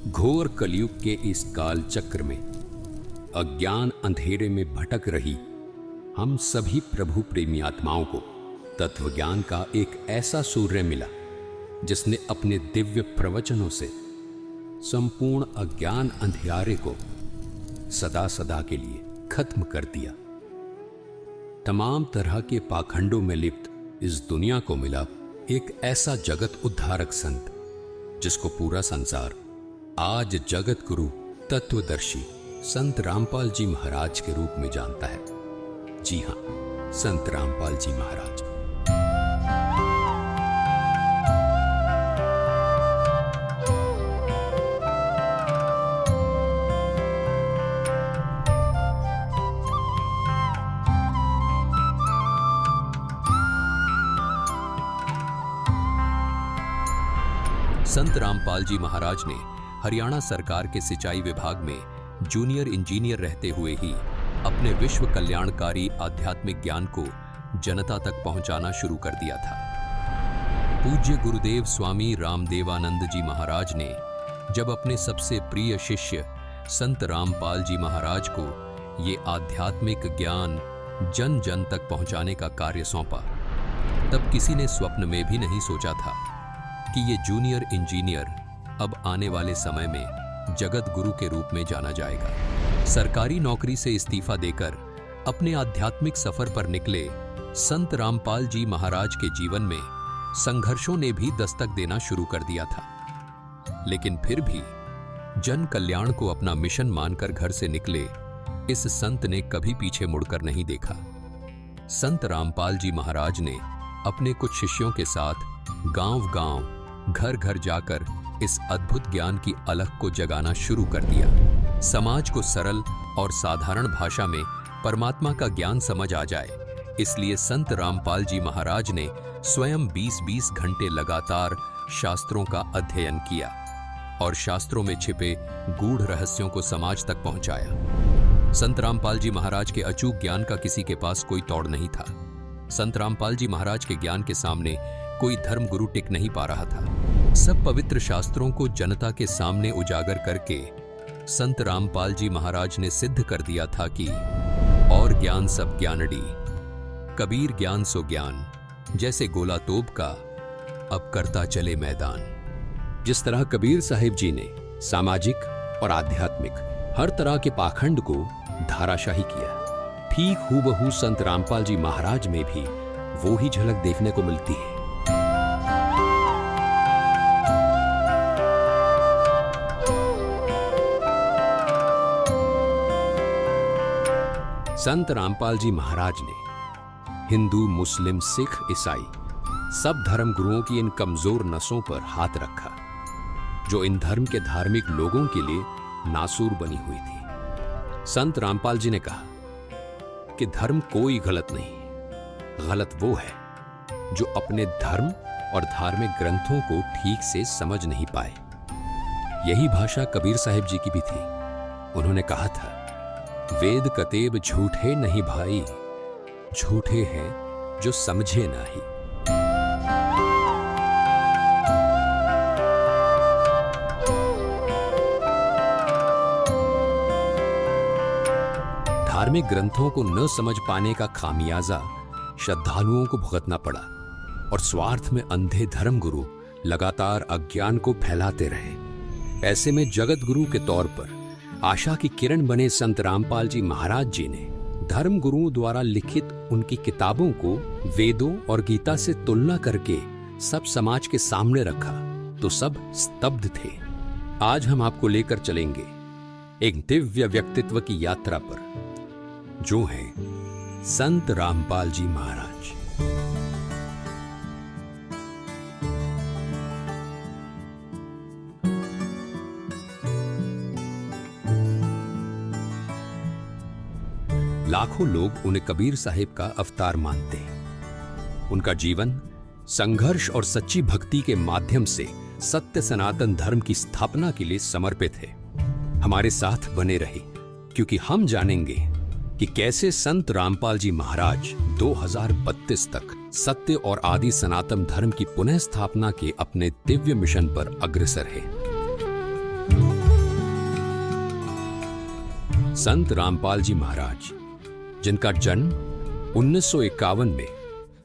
घोर कलयुग के इस काल चक्र में अज्ञान अंधेरे में भटक रही हम सभी प्रभु प्रेमी आत्माओं को तत्व ज्ञान का एक ऐसा सूर्य मिला जिसने अपने दिव्य प्रवचनों से संपूर्ण अज्ञान अंधियारे को सदा सदा के लिए खत्म कर दिया। तमाम तरह के पाखंडों में लिप्त इस दुनिया को मिला एक ऐसा जगत उद्धारक संत जिसको पूरा संसार आज जगत गुरु तत्वदर्शी संत रामपाल जी महाराज के रूप में जानता है। जी हां, संत रामपाल जी महाराज। संत रामपाल जी महाराज ने हरियाणा सरकार के सिंचाई विभाग में जूनियर इंजीनियर रहते हुए ही अपने विश्व कल्याणकारी आध्यात्मिक ज्ञान को जनता तक पहुंचाना शुरू कर दिया था। पूज्य गुरुदेव स्वामी रामदेवानंद जी महाराज ने जब अपने सबसे प्रिय शिष्य संत रामपाल जी महाराज को ये आध्यात्मिक ज्ञान जन जन तक पहुंचाने का कार्य सौंपा, तब किसी ने स्वप्न में भी नहीं सोचा था कि ये जूनियर इंजीनियर अब आने वाले समय में जगत गुरु के रूप में जाना जाएगा। सरकारी नौकरी से इस्तीफा देकर अपने आध्यात्मिक सफर पर निकले संत रामपाल जी महाराज के जीवन में संघर्षों ने भी दस्तक देना शुरू कर दिया था, लेकिन फिर भी जन कल्याण को अपना मिशन मानकर घर से निकले इस संत ने कभी पीछे मुड़कर नहीं देखा। संत रामपाल जी महाराज ने अपने कुछ शिष्यों के साथ गांव-गांव, घर-घर जाकर इस अद्भुत ज्ञान की अलख को जगाना शुरू कर दिया। समाज को सरल और साधारण भाषा में परमात्मा का ज्ञान समझ आ जाए, इसलिए संत रामपाल जी महाराज ने स्वयं 20-20 घंटे लगातार शास्त्रों का अध्ययन किया और शास्त्रों में छिपे गूढ़ रहस्यों को समाज तक पहुंचाया। संत रामपाल जी महाराज के अचूक ज्ञान का किसी के पास कोई तोड़ नहीं था। संत रामपाल जी महाराज के ज्ञान के सामने कोई धर्म गुरु टिक नहीं पा रहा था। सब पवित्र शास्त्रों को जनता के सामने उजागर करके संत रामपाल जी महाराज ने सिद्ध कर दिया था कि और ज्ञान सब ज्ञानड़ी, कबीर ज्ञान सो ज्ञान, जैसे गोला तोप का अब करता चले मैदान। जिस तरह कबीर साहिब जी ने सामाजिक और आध्यात्मिक हर तरह के पाखंड को धाराशाही किया, ठीक हूबहू संत रामपाल जी महाराज में भी वो ही झलक देखने को मिलती है। संत रामपाल जी महाराज ने हिंदू, मुस्लिम, सिख, ईसाई सब धर्म गुरुओं की इन कमजोर नसों पर हाथ रखा जो इन धर्म के धार्मिक लोगों के लिए नासूर बनी हुई थी। संत रामपाल जी ने कहा कि धर्म कोई गलत नहीं, गलत वो है जो अपने धर्म और धार्मिक ग्रंथों को ठीक से समझ नहीं पाए। यही भाषा कबीर साहिब जी की भी थी। उन्होंने कहा था, वेद कतेब झूठे नहीं भाई, झूठे हैं जो समझे नहीं। धार्मिक ग्रंथों को न समझ पाने का खामियाजा श्रद्धालुओं को भुगतना पड़ा और स्वार्थ में अंधे धर्म गुरु लगातार अज्ञान को फैलाते रहे। ऐसे में जगत गुरु के तौर पर आशा की किरण बने संत रामपाल जी महाराज जी ने धर्म गुरुओं द्वारा लिखित उनकी किताबों को वेदों और गीता से तुलना करके सब समाज के सामने रखा तो सब स्तब्ध थे। आज हम आपको लेकर चलेंगे एक दिव्य व्यक्तित्व की यात्रा पर, जो है संत रामपाल जी महाराज। लाखों लोग उन्हें कबीर साहिब का अवतार मानते हैं। उनका जीवन संघर्ष और सच्ची भक्ति के माध्यम से सत्य सनातन धर्म की स्थापना के लिए समर्पित है। हमारे साथ बने रहे, क्योंकि हम जानेंगे कि कैसे संत रामपाल जी महाराज 2032 तक सत्य और आदि सनातन धर्म की पुनः स्थापना के अपने दिव्य मिशन पर अग्रसर है। संत रामपाल जी महाराज, जिनका जन्म 1951 में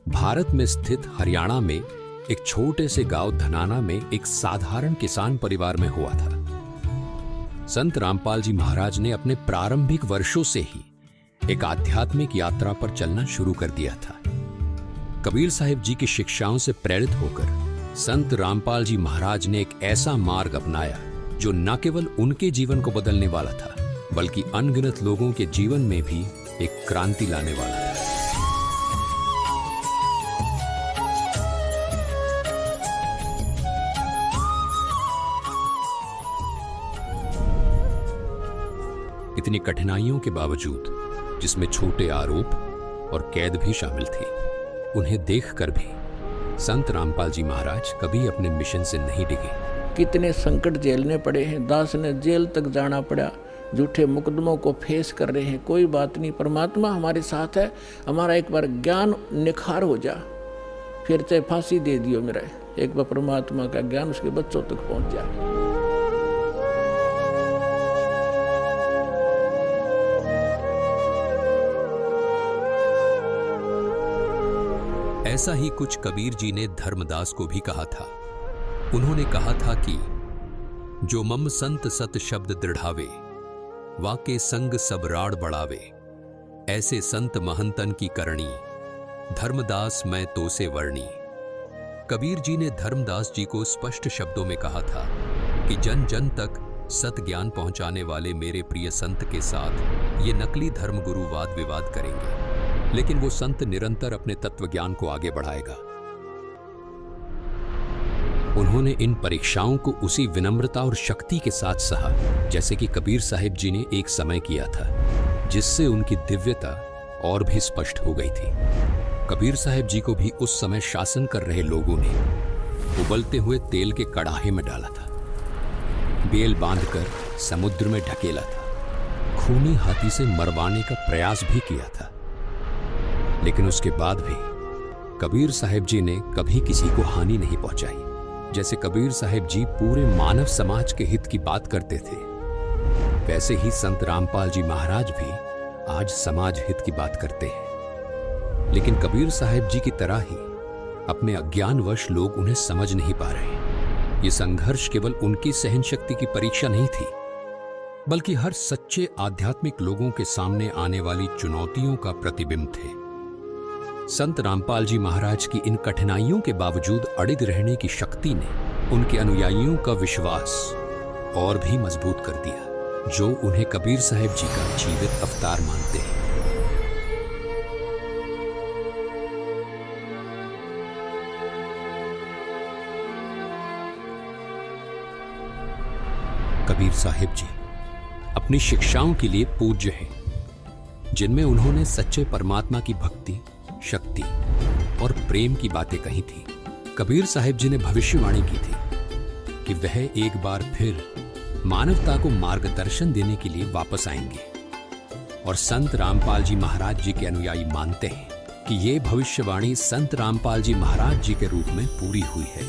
भारत में स्थित हरियाणा में एक छोटे से गांव धनाना में एक साधारण किसान परिवार में हुआ था। संत रामपाल जी महाराज ने अपने प्रारंभिक वर्षों से ही एक आध्यात्मिक यात्रा पर चलना शुरू कर दिया था। कबीर साहिब जी की शिक्षाओं से प्रेरित होकर संत रामपाल जी महाराज ने एक ऐसा मार्ग अपनाया जो न केवल उनके जीवन को बदलने वाला था, बल्कि अनगिनत लोगों के जीवन में भी एक क्रांति लाने वाला था। इतनी कठिनाइयों के बावजूद, जिसमें छोटे आरोप और कैद भी शामिल थी, उन्हें देखकर भी संत रामपाल जी महाराज कभी अपने मिशन से नहीं डिगे। कितने संकट झेलने पड़े हैं, दास ने जेल तक जाना पड़ा, झूठे मुकदमों को फेस कर रहे हैं, कोई बात नहीं, परमात्मा हमारे साथ है। हमारा एक बार ज्ञान निखार हो जा, फिर चाहे फांसी दे दियो मेरा, एक बार परमात्मा का ज्ञान उसके बच्चों तक पहुंच जाए। ऐसा ही कुछ कबीर जी ने धर्मदास को भी कहा था। उन्होंने कहा था कि जो मम संत सत शब्द दृढ़ावे, वाके संग सब राड़ बढ़ावे, ऐसे संत महंतन की करणी, धर्मदास मैं तो से वर्णी। कबीर जी ने धर्मदास जी को स्पष्ट शब्दों में कहा था कि जन जन तक सत ज्ञान पहुंचाने वाले मेरे प्रिय संत के साथ ये नकली धर्मगुरु वाद विवाद करेंगे, लेकिन वो संत निरंतर अपने तत्व ज्ञान को आगे बढ़ाएगा। उन्होंने इन परीक्षाओं को उसी विनम्रता और शक्ति के साथ सहा जैसे कि कबीर साहिब जी ने एक समय किया था, जिससे उनकी दिव्यता और भी स्पष्ट हो गई थी। कबीर साहिब जी को भी उस समय शासन कर रहे लोगों ने उबलते हुए तेल के कड़ाहे में डाला था, बेल बांधकर समुद्र में ढकेला था, खूनी हाथी से मरवाने का प्रयास भी किया था। लेकिन उसके बाद भी कबीर साहिब जी ने कभी किसी को हानि नहीं पहुंचाई। जैसे कबीर साहिब जी पूरे मानव समाज के हित की बात करते थे, वैसे ही संत रामपाल जी महाराज भी आज समाज हित की बात करते हैं। लेकिन कबीर साहिब जी की तरह ही अपने अज्ञानवश लोग उन्हें समझ नहीं पा रहे। ये संघर्ष केवल उनकी सहन शक्ति की परीक्षा नहीं थी, बल्कि हर सच्चे आध्यात्मिक लोगों के सामने आने वाली चुनौतियों का प्रतिबिंब थे। संत रामपाल जी महाराज की इन कठिनाइयों के बावजूद अड़िग रहने की शक्ति ने उनके अनुयायियों का विश्वास और भी मजबूत कर दिया, जो उन्हें कबीर साहिब जी का जीवित अवतार मानते हैं। कबीर साहिब जी अपनी शिक्षाओं के लिए पूज्य हैं, जिनमें उन्होंने सच्चे परमात्मा की भक्ति, शक्ति और प्रेम की बातें कही थी। कबीर साहिब जी ने भविष्यवाणी की थी कि वह एक बार फिर मानवता को मार्गदर्शन देने के लिए वापस आएंगे, और संत रामपाल जी महाराज जी के अनुयायी मानते हैं कि ये भविष्यवाणी संत रामपाल जी महाराज जी के रूप में पूरी हुई है।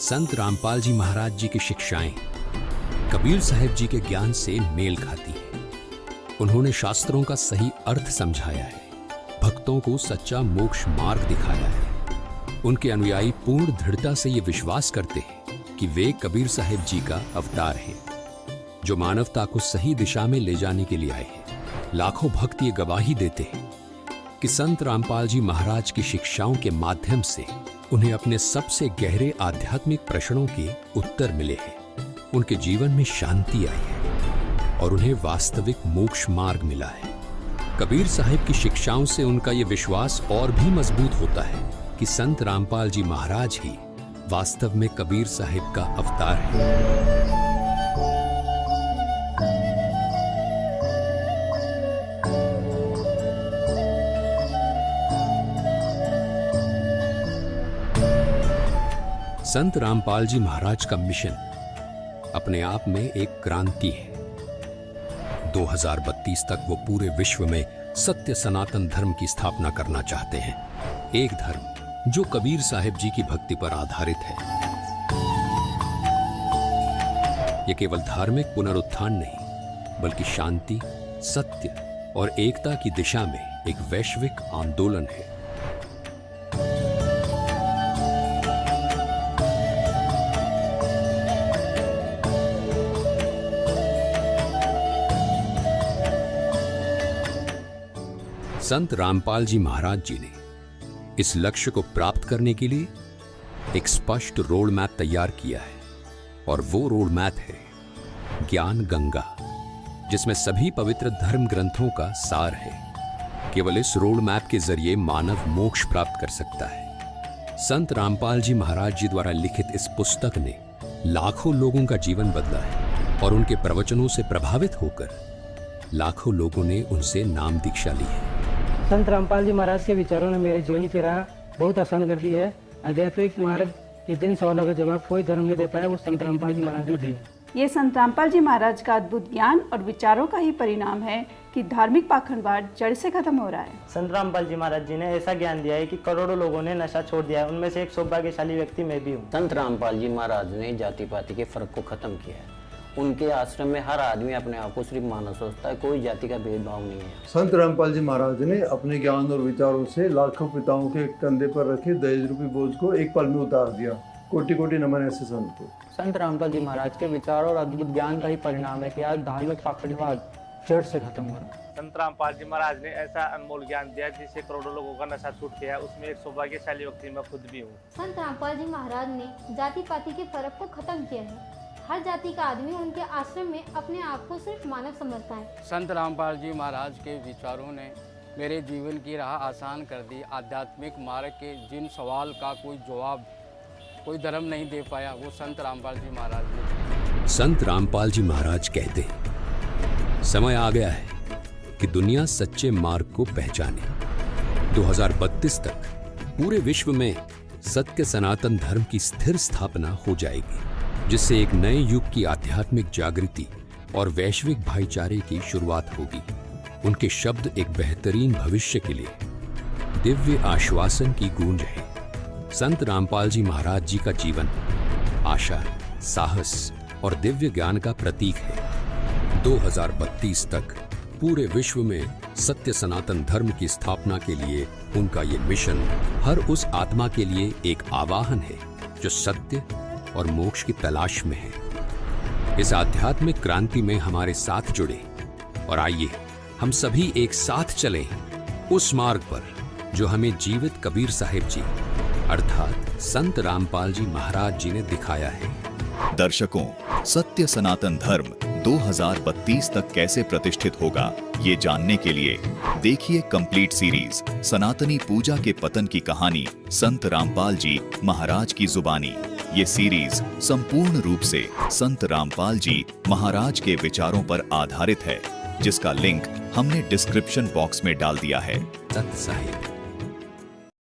संत रामपाल जी महाराज जी की शिक्षाएं कबीर साहिब जी के ज्ञान से मेल खाती है। उन्होंने शास्त्रों का सही अर्थ समझाया है, भक्तों को सच्चा मोक्ष मार्ग दिखाया है। उनके अनुयायी पूर्ण दृढ़ता से ये विश्वास करते हैं कि वे कबीर साहिब जी का अवतार हैं, जो मानवता को सही दिशा में ले जाने के लिए आए हैं। लाखों भक्त ये गवाही देते हैं कि संत रामपाल जी महाराज की शिक्षाओं के माध्यम से उन्हें अपने सबसे गहरे आध्यात्मिक प्रश्नों के उत्तर मिले हैं। उनके जीवन में शांति आई है और उन्हें वास्तविक मोक्ष मार्ग मिला है। कबीर साहिब की शिक्षाओं से उनका यह विश्वास और भी मजबूत होता है कि संत रामपाल जी महाराज ही वास्तव में कबीर साहिब का अवतार है। संत रामपाल जी महाराज का मिशन अपने आप में एक क्रांति है। 2032 तक वो पूरे विश्व में सत्य सनातन धर्म की स्थापना करना चाहते हैं, एक धर्म जो कबीर साहिब जी की भक्ति पर आधारित है। ये केवल धार्मिक पुनरुत्थान नहीं, बल्कि शांति, सत्य और एकता की दिशा में एक वैश्विक आंदोलन है। संत रामपाल जी महाराज जी ने इस लक्ष्य को प्राप्त करने के लिए एक स्पष्ट रोड मैप तैयार किया है, और वो रोड मैप है ज्ञान गंगा, जिसमें सभी पवित्र धर्म ग्रंथों का सार है। केवल इस रोड मैप के जरिए मानव मोक्ष प्राप्त कर सकता है। संत रामपाल जी महाराज जी द्वारा लिखित इस पुस्तक ने लाखों लोगों का जीवन बदला है, और उनके प्रवचनों से प्रभावित होकर लाखों लोगों ने उनसे नाम दीक्षा ली है। संत रामपाल जी महाराज के विचारों ने मेरे जीवन की राह बहुत आसान कर दी है। आध्यात्मिक मार्ग के जिन सवालों का जवाब कोई धर्म नहीं दे पाया, वो संत रामपाल जी महाराज ने दिया। ये संत रामपाल जी महाराज का अद्भुत ज्ञान और विचारों का ही परिणाम है कि धार्मिक पाखंडवाद जड़ से खत्म हो रहा है। संत रामपाल जी महाराज जी ने ऐसा ज्ञान दिया है कि करोड़ों लोगों ने नशा छोड़ दिया है। उनमें से एक सौभाग्यशाली व्यक्ति मैं भी हूँ। संत रामपाल जी महाराज ने जाति पाति के फर्क को खत्म किया है। उनके आश्रम में हर आदमी अपने आप को सिर्फ मानव सोचता है, कोई जाति का भेदभाव नहीं है। संत रामपाल जी महाराज ने अपने ज्ञान और विचारों से लाखों पिताओं के कंधे पर रखे दहेज रूपी बोझ को एक पल में उतार दिया। कोटि कोटि नमन ऐसे संत को। संत रामपाल जी महाराज के विचारों और अद्भुत ज्ञान का ही परिणाम है कि आज धार्मिक पाखंडवाद जड़ से खत्म हो रहा है। संत रामपाल जी महाराज ने ऐसा अनमोल ज्ञान दिया जिससे करोड़ों लोगों का नशा छूट गया है। उसमें एक सौभाग्यशाली व्यक्ति मैं खुद भी हूँ। संत रामपाल जी महाराज ने जाति पाति के फर्क को खत्म किया है। हर जाति का आदमी उनके आश्रम में अपने आप को सिर्फ मानव समझता है। संत रामपाल जी महाराज के विचारों ने मेरे जीवन की राह आसान कर दी। आध्यात्मिक मार्ग के जिन सवाल का कोई जवाब कोई धर्म नहीं दे पाया, वो संत रामपाल जी महाराज ने। संत रामपाल जी महाराज कहते हैं, समय आ गया है कि दुनिया सच्चे मार्ग को पहचाने। 2032 तक पूरे विश्व में सत्य सनातन धर्म की स्थिर स्थापना हो जाएगी, जिससे एक नए युग की आध्यात्मिक जागृति और वैश्विक भाईचारे की शुरुआत होगी। उनके शब्द एक बेहतरीन भविष्य के लिए दिव्य आश्वासन की गूंज है। संत रामपाल जी महाराज जी का जीवन आशा, साहस और दिव्य ज्ञान का प्रतीक है। 2032 तक पूरे विश्व में सत्य सनातन धर्म की स्थापना के लिए उनका ये मिशन हर उस आत्मा के लिए एक आवाहन है जो सत्य और मोक्ष की तलाश में है। इस आध्यात्मिक क्रांति में हमारे साथ जुड़े और आइए हम सभी एक साथ चलें उस मार्ग पर जो हमें जीवित कबीर साहिब जी अर्थात संत रामपाल जी महाराज जी ने दिखाया है। दर्शकों, सत्य सनातन धर्म 2032 तक कैसे प्रतिष्ठित होगा, ये जानने के लिए देखिए कंप्लीट सीरीज सनातनी पूजा के पतन की कहानी संत रामपाल जी महाराज की जुबानी। ये सीरीज संपूर्ण रूप से संत रामपाल जी महाराज के विचारों पर आधारित है, जिसका लिंक हमने डिस्क्रिप्शन बॉक्स में डाल दिया है। सत साहिब।